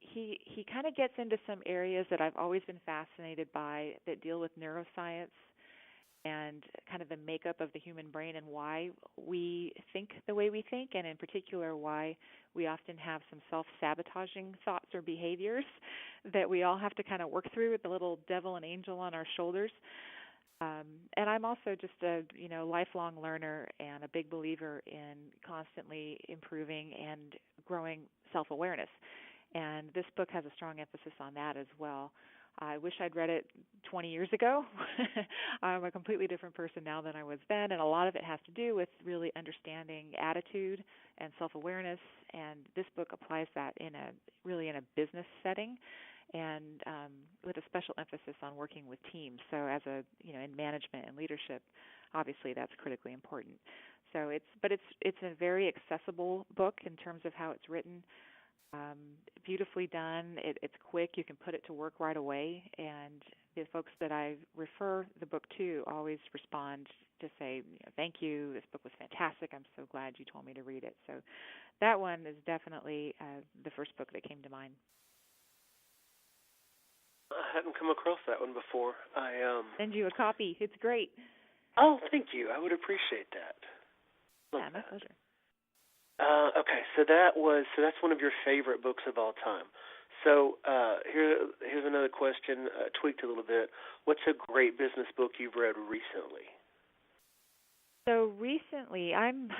he kind of gets into some areas that I've always been fascinated by that deal with neuroscience and kind of the makeup of the human brain and why we think the way we think, and in particular why we often have some self-sabotaging thoughts or behaviors that we all have to kind of work through with the little devil and angel on our shoulders. And I'm also just a lifelong learner and a big believer in constantly improving and growing self-awareness. And this book has a strong emphasis on that as well. I wish I'd read it 20 years ago. I'm a completely different person now than I was then, and a lot of it has to do with really understanding attitude and self-awareness, and this book applies that in a business setting and with a special emphasis on working with teams. So as in management and leadership, obviously that's critically important. So it's a very accessible book in terms of how it's written. Beautifully done. It's quick. You can put it to work right away. And the folks that I refer the book to always respond to say, thank you. This book was fantastic. I'm so glad you told me to read it. So that one is definitely the first book that came to mind. I hadn't come across that one before. Send you a copy. It's great. Oh, thank you. I would appreciate that. Yeah, my pleasure. Okay, so that's one of your favorite books of all time. So here's another question, tweaked a little bit. What's a great business book you've read recently? So recently, I'm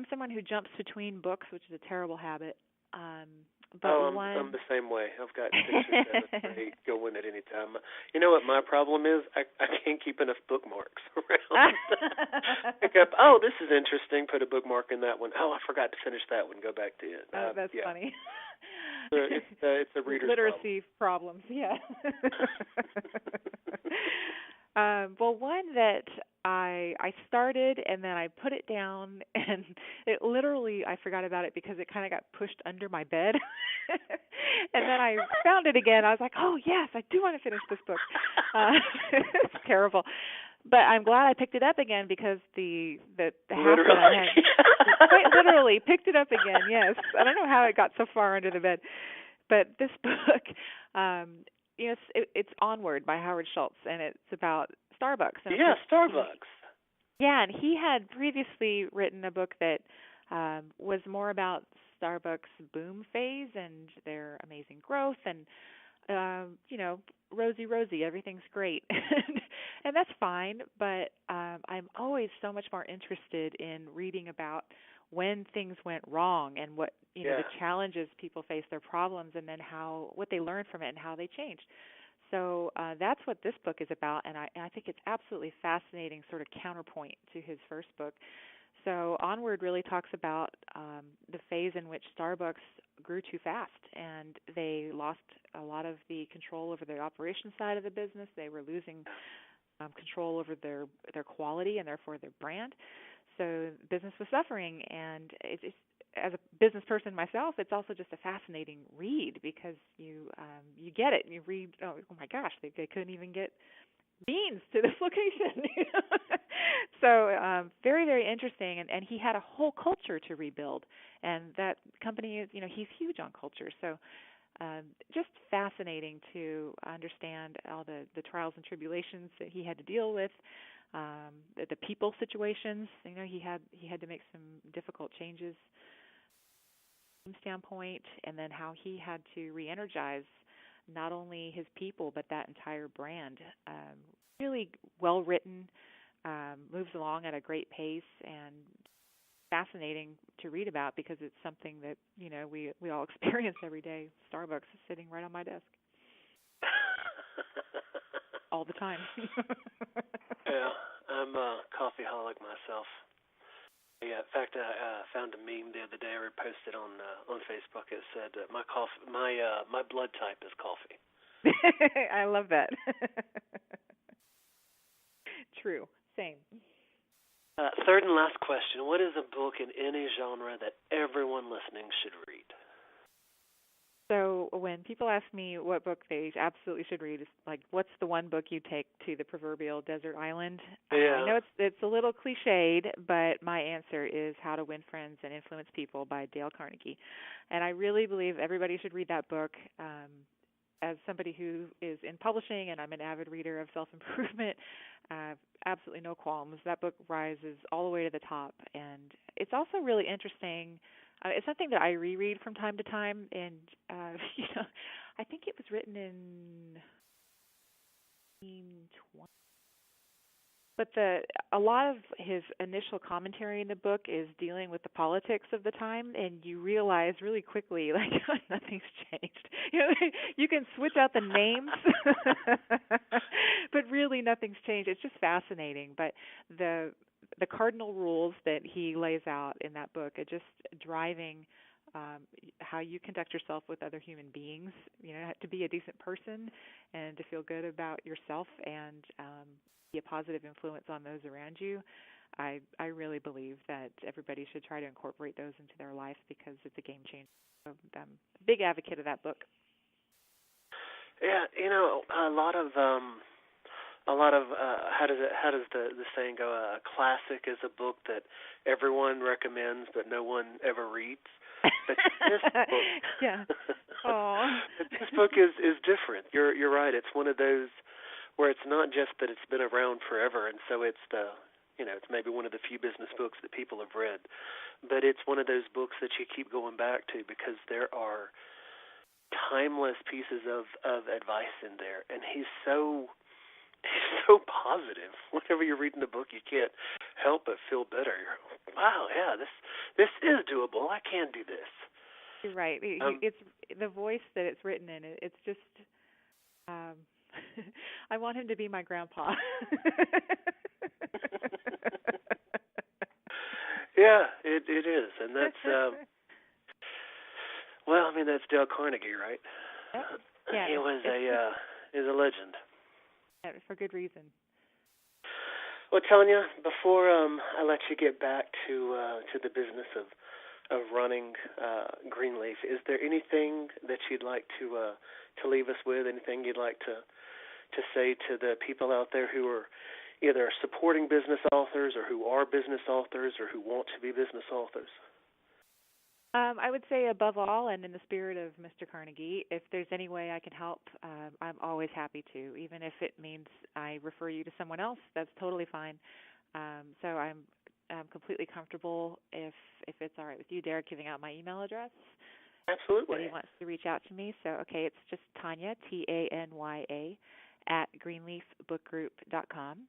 someone who jumps between books, which is a terrible habit. I'm the same way. I've got 6 or 7 or 8 going at any time. You know what my problem is? I can't keep enough bookmarks around. Pick up, this is interesting, put a bookmark in that one. Oh, I forgot to finish that one, go back to it. That's funny. It's a reader's literacy problems, yeah. Well, one that I started and then I put it down and it literally, I forgot about it because it kind of got pushed under my bed. And then I found it again. I was like, oh, yes, I do want to finish this book. It's terrible. But I'm glad I picked it up again because the half that I Literally. had quite literally picked it up again. Yes, I don't know how it got so far under the bed, but this book, it's Onward by Howard Schultz, and it's about Starbucks, and of Yeah, course, Starbucks. yeah, and he had previously written a book that was more about Starbucks' boom phase and their amazing growth and rosy, everything's great. And that's fine, but I'm always so much more interested in reading about when things went wrong and what, Yeah. the challenges people face, their problems, and then what they learned from it and how they changed. So that's what this book is about, and I think it's absolutely fascinating sort of counterpoint to his first book. So Onward really talks about the phase in which Starbucks grew too fast, and they lost a lot of the control over the operation side of the business. They were losing control over their quality and therefore their brand. So business was suffering, and it's as a business person myself, it's also just a fascinating read because you get it and you read, oh my gosh, they couldn't even get beans to this location. So very, very interesting, and he had a whole culture to rebuild, and that company is, he's huge on culture. So just fascinating to understand all the trials and tribulations that he had to deal with, the people situations. He had to make some difficult changes from a standpoint, and then how he had to re-energize not only his people but that entire brand. Really well written, moves along at a great pace, and fascinating to read about because it's something that we all experience every day. Starbucks is sitting right on my desk all the time. Yeah, I'm a coffeeholic myself. Yeah, in fact, I found a meme the other day I reposted on Facebook. It said my blood type is coffee. I love that. True. Same. Third and last question. What is a book in any genre that everyone listening should read? So when people ask me what book they absolutely should read, it's like, what's the one book you take to the proverbial desert island? Yeah. I know it's a little cliched, but my answer is How to Win Friends and Influence People by Dale Carnegie. And I really believe everybody should read that book. As somebody who is in publishing, and I'm an avid reader of self-improvement, absolutely no qualms. That book rises all the way to the top, and it's also really interesting. It's something that I reread from time to time, and I think it was written in 1920. But a lot of his initial commentary in the book is dealing with the politics of the time, and you realize really quickly, like, nothing's changed. You can switch out the names, but really nothing's changed. It's just fascinating. But the cardinal rules that he lays out in that book are just driving how you conduct yourself with other human beings. To be a decent person and to feel good about yourself and be a positive influence on those around you. I really believe that everybody should try to incorporate those into their life because it's a game changer. So I'm a big advocate of that book. Yeah, a lot of how does the saying go? A classic is a book that everyone recommends but no one ever reads. But this book, yeah, this book is different. You're right. It's one of those where it's not just that it's been around forever, and so it's it's maybe one of the few business books that people have read, but it's one of those books that you keep going back to because there are timeless pieces of advice in there, and he's so positive. Whenever you're reading the book, you can't help but feel better. Wow, yeah, this is doable. I can do this. You're right. It's the voice that it's written in. It's just. I want him to be my grandpa. Yeah, it is, and that's well, I mean that's Dale Carnegie, right? Yep. Yeah, he was a legend. Yeah, for good reason. Well, Tanya, before I let you get back to the business of running Greenleaf, is there anything that you'd like to leave us with? Anything you'd like to say to the people out there who are either supporting business authors or who are business authors or who want to be business authors? I would say above all, and in the spirit of Mr. Carnegie, if there's any way I can help, I'm always happy to. Even if it means I refer you to someone else, that's totally fine. So I'm completely comfortable if it's all right with you, Derek, giving out my email address. Absolutely. If anybody wants to reach out to me. So, okay, it's just Tanya, Tanya, at greenleafbookgroup.com.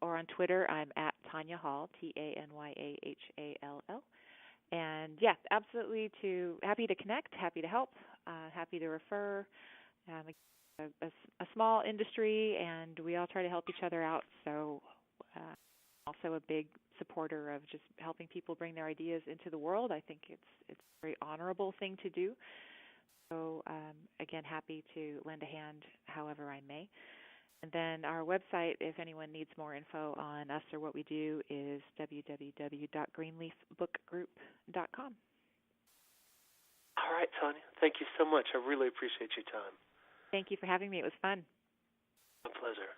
Or on Twitter, I'm at Tanya Hall, Tanyahall. And yeah, absolutely happy to connect, happy to help, happy to refer. A small industry, and we all try to help each other out. So, also a big supporter of just helping people bring their ideas into the world. I think it's a very honorable thing to do. So, again, happy to lend a hand however I may. And then our website, if anyone needs more info on us or what we do, is www.greenleafbookgroup.com. All right, Tanya. Thank you so much. I really appreciate your time. Thank you for having me. It was fun. My pleasure.